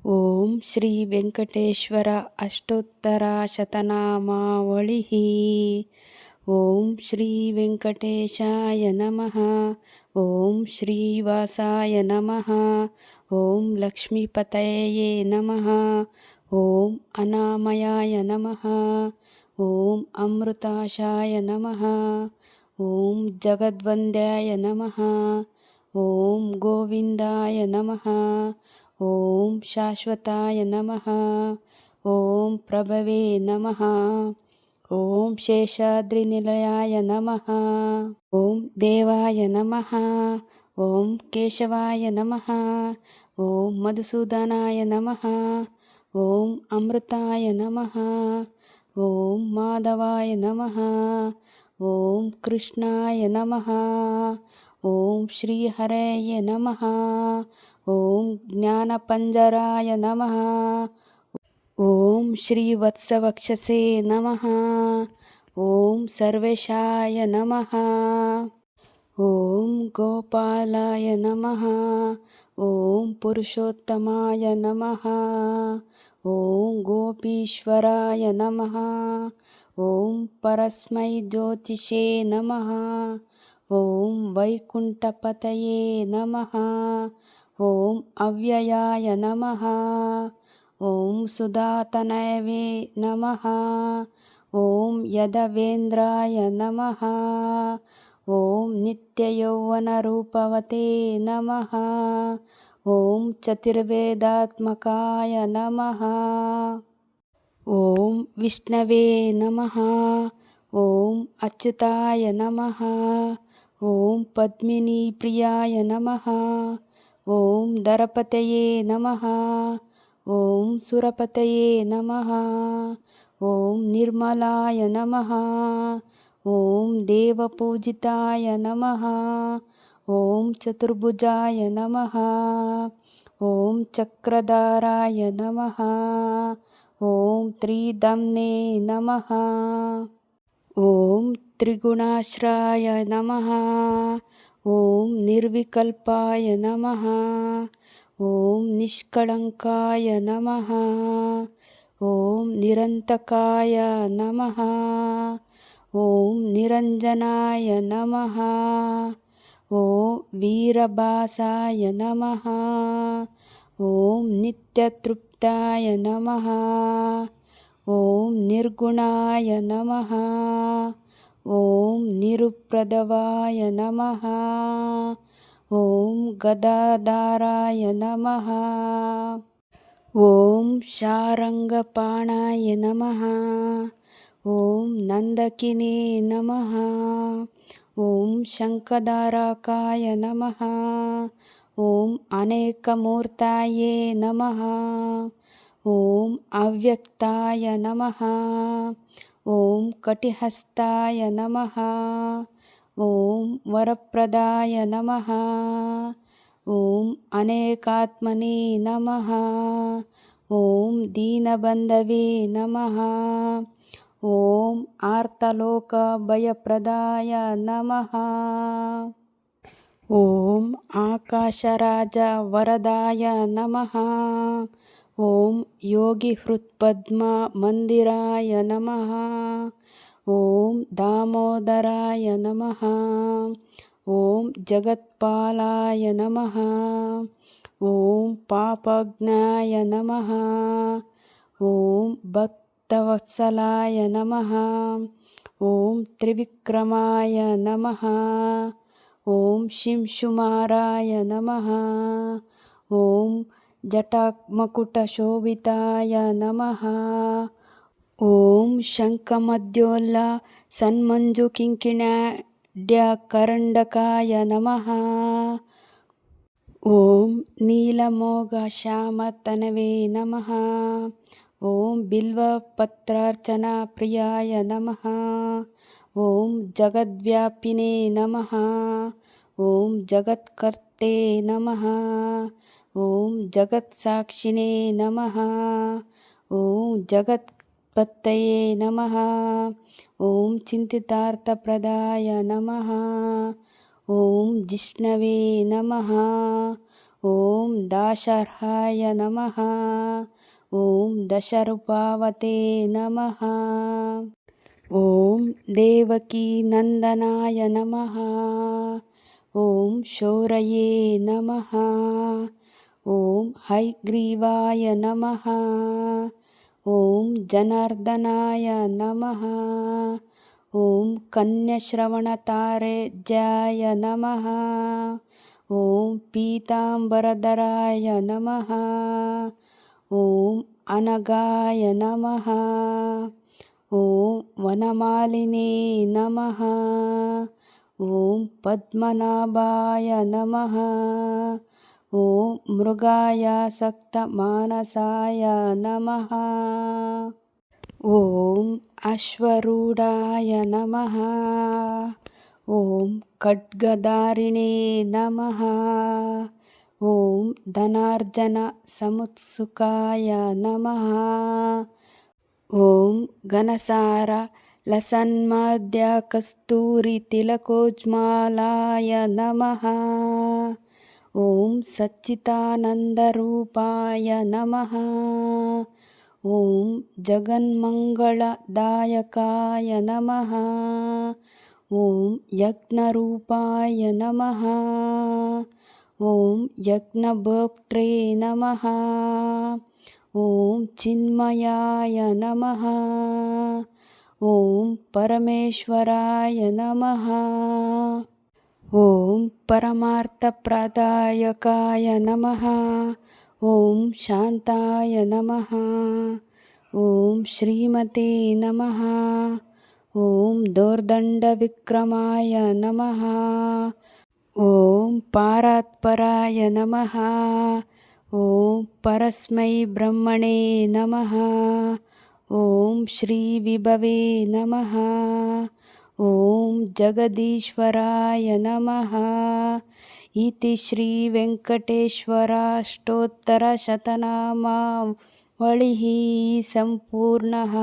ಓಂ ಶ್ರೀ ವೆಂಕಟೇಶ್ವರ ಅಷ್ಟೋತ್ತರ ಶತನಾಮಾವಳಿ. ಓಂ ಶ್ರೀ ವೆಂಕಟೇಶಾಯ ನಮಃ. ಓಂ ಶ್ರೀವಾಸಾಯ ನಮಃ. ಓಂ ಲಕ್ಷ್ಮೀಪತಯೇ ನಮಃ. ಓಂ ಅನಾಮಯಾಯ ನಮಃ. ಓಂ ಅಮೃತಾಶಾಯ ನಮಃ. ಓಂ ಜಗದ್ವಂದ್ಯಾಯ ನಮಃ. ಓಂ ಗೋವಿಂದಾಯ ನಮಃ. ಓಂ ಶಾಶ್ವತಾಯ ನಮಃ. ಓಂ ಪ್ರಭವೇ ನಮಃ. ಓಂ ಶೇಷಾದ್ರಿನಿಲಯಾಯ ನಮಃ. ಓಂ ದೇವಾಯ ನಮಃ. ಓಂ ಕೇಶವಾಯ ನಮಃ. ಓಂ ಮಧುಸೂದನಾಯ ನಮಃ. ಓಂ ಅಮೃತಾಯ ನಮಃ. ಓಂ ಮಾಧವಾಯ ನಮಃ. ಓಂ ಕೃಷ್ಣಾಯ ನಮಃ. ಓಂ ಶ್ರೀಹರಯೇ ನಮಃ. ಓಂ ಜ್ಞಾನಪಂಜರಾಯ ನಮಃ. ಓಂ ಶ್ರೀವತ್ಸವಕ್ಷಸೇ ನಮಃ. ಓಂ ಸರ್ವೇಶಾಯ ನಮಃ. ಓಂ ಗೋಪಾಲಾಯ ನಮಃ. ಓಂ ಪುರುಷೋತ್ತಮಾಯ ನಮಃ. ಓಂ ಗೋಪೀಶ್ವರಾಯ ನಮಃ. ಓಂ ಪರಸ್ಮೈ ಜ್ಯೋತಿಷೇ ನಮಃ. ಓಂ ವೈಕುಂಠಪತಯೇ ನಮಃ. ಓಂ ಅವ್ಯಯಾಯ ನಮಃ. ಓಂ ಸುಧಾತನಯವೇ ನಮಃ. ಓಂ ಯದವೇಂದ್ರಾಯ ನಮಃ. ಓಂ ನಿತ್ಯಯೌವನರೂಪವತೇ ನಮಃ. ಓಂ ಚತುರ್ವೇದಾತ್ಮಕಾಯ ನಮಃ. ಓಂ ವಿಷ್ಣವೇ ನಮಃ. ಓಂ ಅಚ್ಯುತಾಯ ನಮಃ. ಓಂ ಪದ್ಮಿನಿ ಪ್ರಿಯಾಯ ನಮಃ. ಓಂ ದರಪತಯೇ ನಮಃ. ಓಂ ಸುರಪತಯೇ ನಮಃ. ಓಂ ನಿರ್ಮಲಾಯ ನಮಃ. ಓಂ ದೇವಪೂಜಿತಾಯ ನಮಃ. ಓಂ ಚತುರ್ಭುಜಾಯ ನಮಃ. ಓಂ ಚಕ್ರಧಾರಾಯ ನಮಃ. ಓಂ ತ್ರಿಧಮ್ನೇ ನಮಃ. ಓಂ ತ್ರಿಗುಣಾಶ್ರಾಯ ನಮಃ. ಓಂ ನಿರ್ವಿಕಲ್ಪಾಯ ನಮಃ. ಓಂ ನಿಷ್ಕಳಂಕಾಯ ನಮಃ. ಓಂ ನಿರಂತಕಾಯ ನಮಃ. ಓಂ ನಿರಂಜನಾಯ ನಮಃ. ಓಂ ವೀರಭಾಸಾಯ ನಮಃ. ಓಂ ನಿತ್ಯತೃಪ್ತಾಯ ನಮಃ. ಓಂ ನಿರ್ಗುಣಾಯ ನಮಃ. ಓಂ ನಿರುಪ್ರದವಾಯ ನಮಃ. ಓಂ ಗದಾಧಾರಾಯ ನಮಃ. ಓಂ ಶಾರಂಗಪಾಣಾಯ ನಮಃ. ಓಂ ನಂದಕಿನೇ ನಮಃ. ಓಂ ಶಂಖಧಾರಕಾಯ ನಮಃ. ಓಂ ಅನೇಕಮೂರ್ತಾಯೇ ನಮಃ. ಓಂ ಅವ್ಯಕ್ತಾಯ ನಮಃ. ಓಂ ಕಟಿಹಸ್ತಾಯ ನಮಃ. ಓಂ ವರಪ್ರದಾಯ ನಮಃ. ಓಂ ಅನೇಕಾತ್ಮನೇ ನಮಃ. ಓಂ ದೀನಬಂಧವೇ ನಮಃ. ಓಂ ಆರ್ತಲೋಕ ಭಯಪ್ರದಾಯ ನಮಃ. ಓಂ ಆಕಾಶರಾಜ ವರದಾಯ ನಮಃ. ಓಂ ಯೋಗಿ ಹೃತ್ಪದ್ಮ ಮಂದಿರಾಯ ನಮಃ. ಓಂ ದಾಮೋದರಾಯ ನಮಃ. ಓಂ ಜಗತ್ಪಾಲಾಯ ನಮಃ. ಓಂ ಪಾಪಜ್ಞಾಯ ನಮಃ. ಓಂ ಭಕ್ತವತ್ಸಲಾಯ ನಮಃ. ಓಂ ತ್ರಿವಿಕ್ರಮಾಯ ನಮಃ. ಓಂ ಶಿಂಶುಮಾರಾಯ ನಮಃ. ಓಂ ಜಟಾಮಕುಟಶೋಭಿತಾಯ ನಮಃ. ಓಂ ಶಂಖಮಧ್ಯೋಲ್ಲ ಸನ್ಮಂಜುಕಿಂಕಿಣ್ಯಾಢ್ಯಕರಂಡಕಾಯ ನಮಃ. ಓಂ ನೀಲಮೋಘ ಶ್ಯಾಮತನವೇ ನಮಃ. ಓಂ ಬಿಲ್ವಪತ್ರಾರ್ಚನಾ ಪ್ರಿಯಾಯ ನಮಃ. ಓಂ ಜಗದ್ವ್ಯಾಪಿನೇ ನಮಃ. ಓಂ ಜಗತ್ಕರ್ತೆ ನಮಃ. ಓಂ ಜಗತ್ಸಾಕ್ಷಿಣೇ ನಮಃ. ಓಂ ಜಗತ್ಪತ್ತಯೇ ನಮಃ. ಓಂ ಚಿಂತಿತಾರ್ಥಪ್ರದಾಯ ನಮಃ. ಓಂ ಜಿಷ್ಣವೇ ನಮಃ. ॐ दाशर्हाय नमः। ॐ दशरूपावते नमः। ॐ देवकीनन्दनाय नमः। ॐ शौरये नमः। ॐ हयग्रीवाय नमः। ॐ जनार्दनाय नमः। ॐ कन्यश्रवणतारेज्याय नमः। ॐ पीताम्बरधराय नमः। ॐ अनगाय नमः। ॐ वनमालिने नमः। ॐ पद्मनाभाय नमः। ॐ मृगायासक्तमानसाय नमः। ॐ अश्वरूढाय नमः। ॐ खड्गधारिणे नमः। ॐ धनार्जनसमुत्सुकाय नमः। ॐ घनसार लसन्माद्यकस्तूरितिलकोज्ज्वलाय नमः। ॐ सच्चिदानन्दरूपाय नमः। ॐ जगन्मङ्गलदायकाय नमः। ॐ यज्ञरूपाय नमः। ॐ यज्ञभोक्त्रे नमः। ॐ चिन्मयाय नमः। ॐ परमेश्वराय नमः। ॐ परमार्थप्रदायकाय नमः। ॐ शान्ताय नमः। ॐ श्रीमते नमः। ॐ दोर्दण्डविक्रमाय नमः। ॐ पारात्पराय नमः। ॐ परस्मै ब्रह्मणे नमः। ॐ श्रीविभवे नमः। ॐ जगदीश्वराय नमः। इति श्रीवेङ्कटेश्वराष्टोत्तरशतनामावलिः सम्पूर्णः।